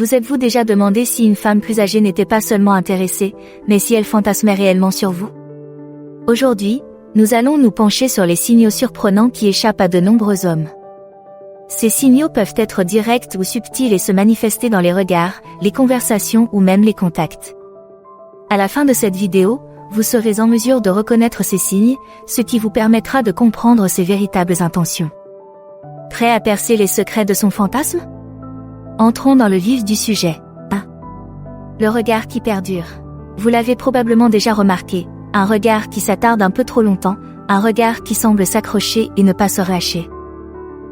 Vous êtes-vous déjà demandé si une femme plus âgée n'était pas seulement intéressée, mais si elle fantasmait réellement sur vous? Aujourd'hui, nous allons nous pencher sur les signaux surprenants qui échappent à de nombreux hommes. Ces signaux peuvent être directs ou subtils et se manifester dans les regards, les conversations ou même les contacts. À la fin de cette vidéo, vous serez en mesure de reconnaître ces signes, ce qui vous permettra de comprendre ses véritables intentions. Prêt à percer les secrets de son fantasme? Entrons dans le vif du sujet. 1. Le regard qui perdure. Vous l'avez probablement déjà remarqué, un regard qui s'attarde un peu trop longtemps, un regard qui semble s'accrocher et ne pas se relâcher.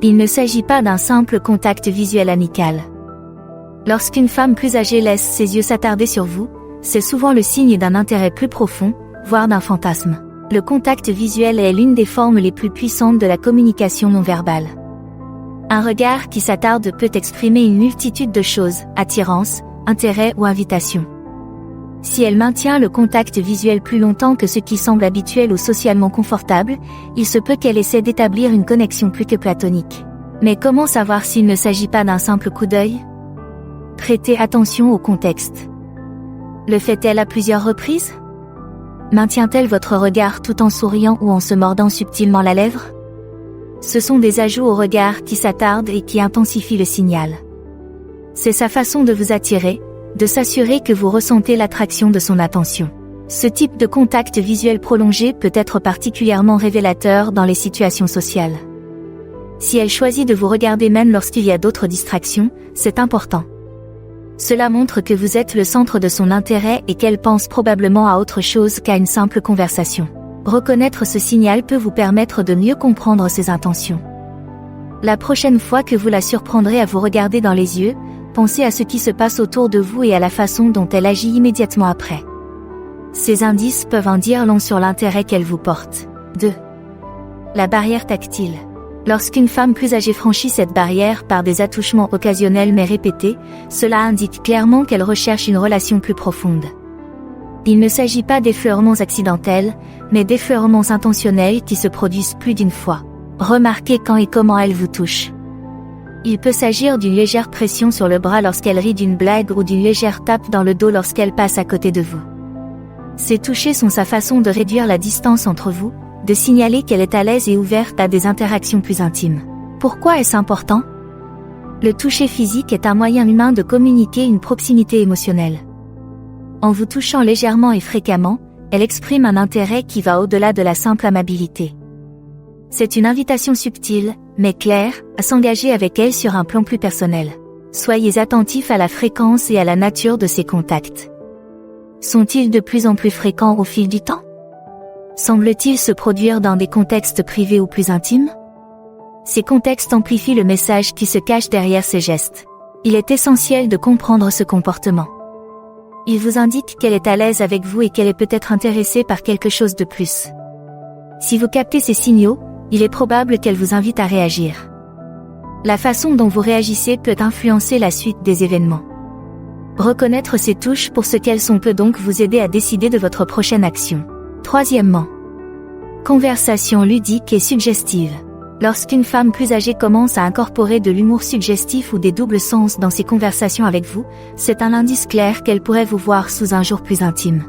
Il ne s'agit pas d'un simple contact visuel amical. Lorsqu'une femme plus âgée laisse ses yeux s'attarder sur vous, c'est souvent le signe d'un intérêt plus profond, voire d'un fantasme. Le contact visuel est l'une des formes les plus puissantes de la communication non verbale. Un regard qui s'attarde peut exprimer une multitude de choses, attirance, intérêt ou invitation. Si elle maintient le contact visuel plus longtemps que ce qui semble habituel ou socialement confortable, il se peut qu'elle essaie d'établir une connexion plus que platonique. Mais comment savoir s'il ne s'agit pas d'un simple coup d'œil? Prêtez attention au contexte. Le fait-elle à plusieurs reprises? Maintient-elle votre regard tout en souriant ou en se mordant subtilement la lèvre? Ce sont des ajouts au regard qui s'attardent et qui intensifient le signal. C'est sa façon de vous attirer, de s'assurer que vous ressentez l'attraction de son attention. Ce type de contact visuel prolongé peut être particulièrement révélateur dans les situations sociales. Si elle choisit de vous regarder même lorsqu'il y a d'autres distractions, c'est important. Cela montre que vous êtes le centre de son intérêt et qu'elle pense probablement à autre chose qu'à une simple conversation. Reconnaître ce signal peut vous permettre de mieux comprendre ses intentions. La prochaine fois que vous la surprendrez à vous regarder dans les yeux, pensez à ce qui se passe autour de vous et à la façon dont elle agit immédiatement après. Ces indices peuvent en dire long sur l'intérêt qu'elle vous porte. 2. La barrière tactile. Lorsqu'une femme plus âgée franchit cette barrière par des attouchements occasionnels mais répétés, cela indique clairement qu'elle recherche une relation plus profonde. Il ne s'agit pas d'effleurements accidentels, mais d'effleurements intentionnels qui se produisent plus d'une fois. Remarquez quand et comment elle vous touche. Il peut s'agir d'une légère pression sur le bras lorsqu'elle rit d'une blague ou d'une légère tape dans le dos lorsqu'elle passe à côté de vous. Ces touchés sont sa façon de réduire la distance entre vous, de signaler qu'elle est à l'aise et ouverte à des interactions plus intimes. Pourquoi est-ce important? Le toucher physique est un moyen humain de communiquer une proximité émotionnelle. En vous touchant légèrement et fréquemment, elle exprime un intérêt qui va au-delà de la simple amabilité. C'est une invitation subtile, mais claire, à s'engager avec elle sur un plan plus personnel. Soyez attentifs à la fréquence et à la nature de ces contacts. Sont-ils de plus en plus fréquents au fil du temps? Semble-t-il se produire dans des contextes privés ou plus intimes? Ces contextes amplifient le message qui se cache derrière ces gestes. Il est essentiel de comprendre ce comportement. Il vous indique qu'elle est à l'aise avec vous et qu'elle est peut-être intéressée par quelque chose de plus. Si vous captez ces signaux, il est probable qu'elle vous invite à réagir. La façon dont vous réagissez peut influencer la suite des événements. Reconnaître ces touches pour ce qu'elles sont peut donc vous aider à décider de votre prochaine action. Troisièmement, conversation ludique et suggestive. Lorsqu'une femme plus âgée commence à incorporer de l'humour suggestif ou des doubles sens dans ses conversations avec vous, c'est un indice clair qu'elle pourrait vous voir sous un jour plus intime.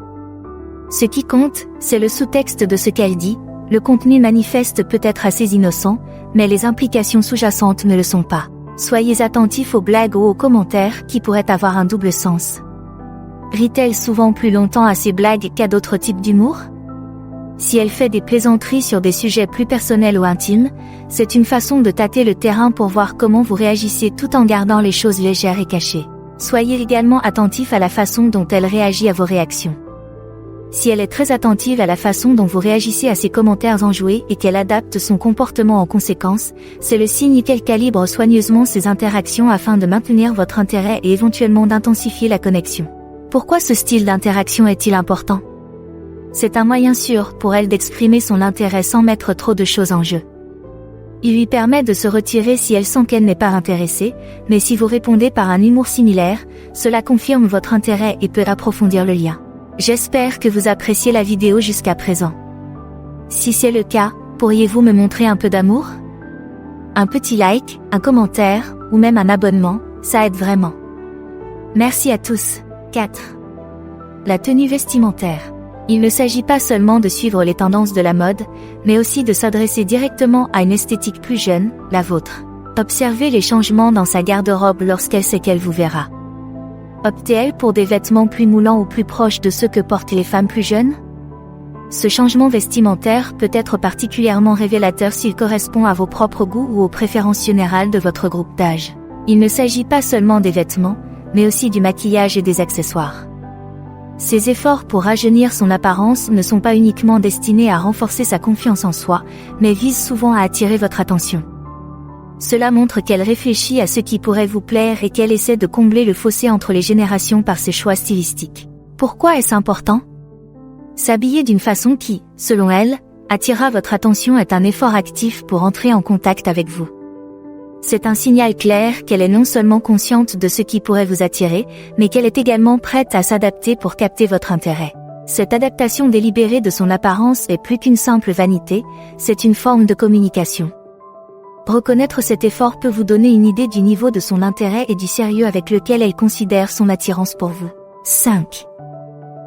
Ce qui compte, c'est le sous-texte de ce qu'elle dit. Le contenu manifeste peut être assez innocent, mais les implications sous-jacentes ne le sont pas. Soyez attentifs aux blagues ou aux commentaires qui pourraient avoir un double sens. Rit-elle souvent plus longtemps à ces blagues qu'à d'autres types d'humour? Si elle fait des plaisanteries sur des sujets plus personnels ou intimes, c'est une façon de tâter le terrain pour voir comment vous réagissez tout en gardant les choses légères et cachées. Soyez également attentifs à la façon dont elle réagit à vos réactions. Si elle est très attentive à la façon dont vous réagissez à ses commentaires enjoués et qu'elle adapte son comportement en conséquence, c'est le signe qu'elle calibre soigneusement ses interactions afin de maintenir votre intérêt et éventuellement d'intensifier la connexion. Pourquoi ce style d'interaction est-il important? C'est un moyen sûr pour elle d'exprimer son intérêt sans mettre trop de choses en jeu. Il lui permet de se retirer si elle sent qu'elle n'est pas intéressée, mais si vous répondez par un humour similaire, cela confirme votre intérêt et peut approfondir le lien. J'espère que vous appréciez la vidéo jusqu'à présent. Si c'est le cas, pourriez-vous me montrer un peu d'amour? Un petit like, un commentaire, ou même un abonnement, ça aide vraiment. Merci à tous. 4. La tenue vestimentaire. Il ne s'agit pas seulement de suivre les tendances de la mode, mais aussi de s'adresser directement à une esthétique plus jeune, la vôtre. Observez les changements dans sa garde-robe lorsqu'elle sait qu'elle vous verra. Optez-elle pour des vêtements plus moulants ou plus proches de ceux que portent les femmes plus jeunes? Ce changement vestimentaire peut être particulièrement révélateur s'il correspond à vos propres goûts ou aux préférences générales de votre groupe d'âge. Il ne s'agit pas seulement des vêtements, mais aussi du maquillage et des accessoires. Ces efforts pour rajeunir son apparence ne sont pas uniquement destinés à renforcer sa confiance en soi, mais visent souvent à attirer votre attention. Cela montre qu'elle réfléchit à ce qui pourrait vous plaire et qu'elle essaie de combler le fossé entre les générations par ses choix stylistiques. Pourquoi est-ce important? S'habiller d'une façon qui, selon elle, attirera votre attention est un effort actif pour entrer en contact avec vous. C'est un signal clair qu'elle est non seulement consciente de ce qui pourrait vous attirer, mais qu'elle est également prête à s'adapter pour capter votre intérêt. Cette adaptation délibérée de son apparence est plus qu'une simple vanité, c'est une forme de communication. Reconnaître cet effort peut vous donner une idée du niveau de son intérêt et du sérieux avec lequel elle considère son attirance pour vous. 5.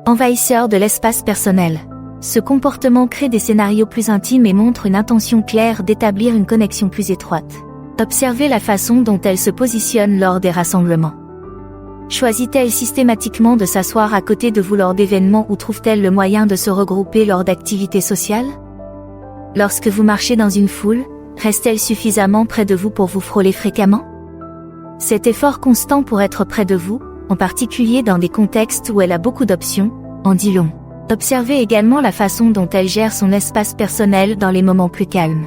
Envahisseur de l'espace personnel. Ce comportement crée des scénarios plus intimes et montre une intention claire d'établir une connexion plus étroite. Observez la façon dont elle se positionne lors des rassemblements. Choisit-elle systématiquement de s'asseoir à côté de vous lors d'événements ou trouve-t-elle le moyen de se regrouper lors d'activités sociales? Lorsque vous marchez dans une foule, reste-t-elle suffisamment près de vous pour vous frôler fréquemment? Cet effort constant pour être près de vous, en particulier dans des contextes où elle a beaucoup d'options, en dit long. Observez également la façon dont elle gère son espace personnel dans les moments plus calmes.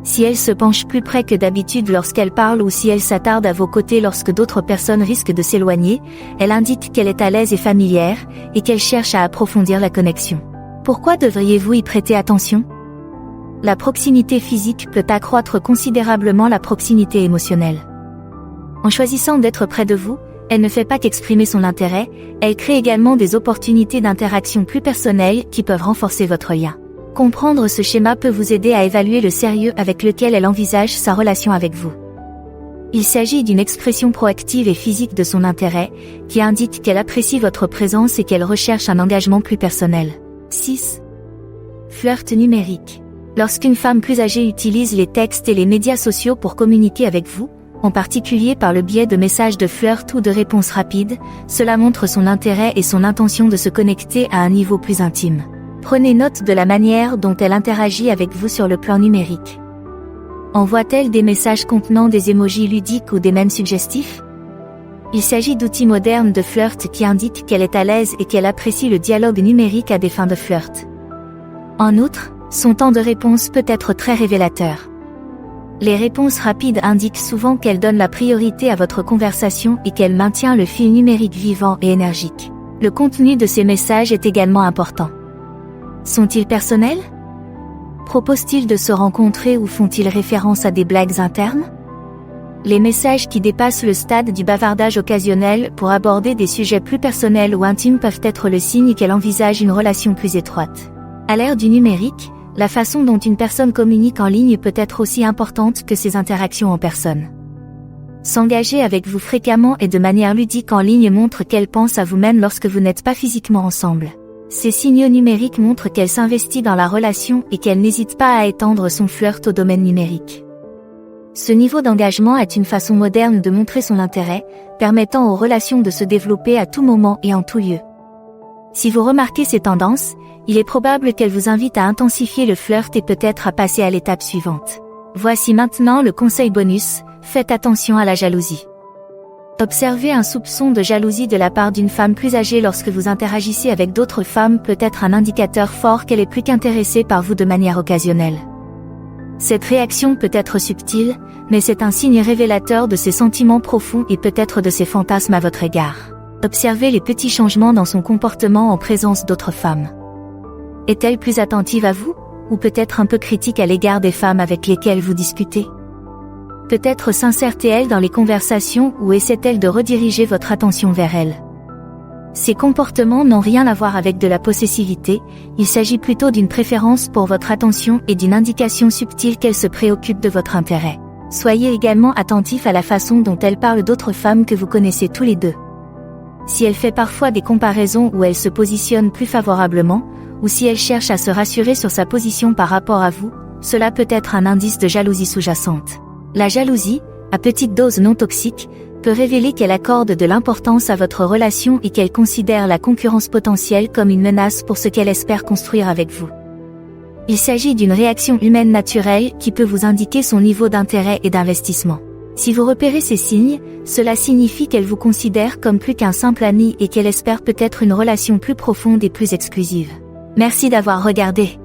Si elle se penche plus près que d'habitude lorsqu'elle parle ou si elle s'attarde à vos côtés lorsque d'autres personnes risquent de s'éloigner, elle indique qu'elle est à l'aise et familière, et qu'elle cherche à approfondir la connexion. Pourquoi devriez-vous y prêter attention? La proximité physique peut accroître considérablement la proximité émotionnelle. En choisissant d'être près de vous, elle ne fait pas qu'exprimer son intérêt, elle crée également des opportunités d'interaction plus personnelles qui peuvent renforcer votre lien. Comprendre ce schéma peut vous aider à évaluer le sérieux avec lequel elle envisage sa relation avec vous. Il s'agit d'une expression proactive et physique de son intérêt, qui indique qu'elle apprécie votre présence et qu'elle recherche un engagement plus personnel. 6. Flirt numérique. Lorsqu'une femme plus âgée utilise les textes et les médias sociaux pour communiquer avec vous, en particulier par le biais de messages de flirt ou de réponses rapides, cela montre son intérêt et son intention de se connecter à un niveau plus intime. Prenez note de la manière dont elle interagit avec vous sur le plan numérique. Envoie-t-elle des messages contenant des émojis ludiques ou des mèmes suggestifs? Il s'agit d'outils modernes de flirt qui indiquent qu'elle est à l'aise et qu'elle apprécie le dialogue numérique à des fins de flirt. En outre, son temps de réponse peut être très révélateur. Les réponses rapides indiquent souvent qu'elle donne la priorité à votre conversation et qu'elle maintient le fil numérique vivant et énergique. Le contenu de ces messages est également important. Sont-ils personnels? Proposent-ils de se rencontrer ou font-ils référence à des blagues internes? Les messages qui dépassent le stade du bavardage occasionnel pour aborder des sujets plus personnels ou intimes peuvent être le signe qu'elle envisage une relation plus étroite. À l'ère du numérique, la façon dont une personne communique en ligne peut être aussi importante que ses interactions en personne. S'engager avec vous fréquemment et de manière ludique en ligne montre qu'elle pense à vous-même lorsque vous n'êtes pas physiquement ensemble. Ces signaux numériques montrent qu'elle s'investit dans la relation et qu'elle n'hésite pas à étendre son flirt au domaine numérique. Ce niveau d'engagement est une façon moderne de montrer son intérêt, permettant aux relations de se développer à tout moment et en tout lieu. Si vous remarquez ces tendances, il est probable qu'elle vous invite à intensifier le flirt et peut-être à passer à l'étape suivante. Voici maintenant le conseil bonus, faites attention à la jalousie. Observer un soupçon de jalousie de la part d'une femme plus âgée lorsque vous interagissez avec d'autres femmes peut être un indicateur fort qu'elle est plus qu'intéressée par vous de manière occasionnelle. Cette réaction peut être subtile, mais c'est un signe révélateur de ses sentiments profonds et peut-être de ses fantasmes à votre égard. Observez les petits changements dans son comportement en présence d'autres femmes. Est-elle plus attentive à vous, ou peut-être un peu critique à l'égard des femmes avec lesquelles vous discutez? Peut-être s'insère-t-elle dans les conversations ou essaie-t-elle de rediriger votre attention vers elle? Ces comportements n'ont rien à voir avec de la possessivité, il s'agit plutôt d'une préférence pour votre attention et d'une indication subtile qu'elle se préoccupe de votre intérêt. Soyez également attentif à la façon dont elle parle d'autres femmes que vous connaissez tous les deux. Si elle fait parfois des comparaisons où elle se positionne plus favorablement, ou si elle cherche à se rassurer sur sa position par rapport à vous, cela peut être un indice de jalousie sous-jacente. La jalousie, à petite dose non toxique, peut révéler qu'elle accorde de l'importance à votre relation et qu'elle considère la concurrence potentielle comme une menace pour ce qu'elle espère construire avec vous. Il s'agit d'une réaction humaine naturelle qui peut vous indiquer son niveau d'intérêt et d'investissement. Si vous repérez ces signes, cela signifie qu'elle vous considère comme plus qu'un simple ami et qu'elle espère peut-être une relation plus profonde et plus exclusive. Merci d'avoir regardé.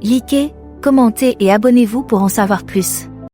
Likez, commentez et abonnez-vous pour en savoir plus.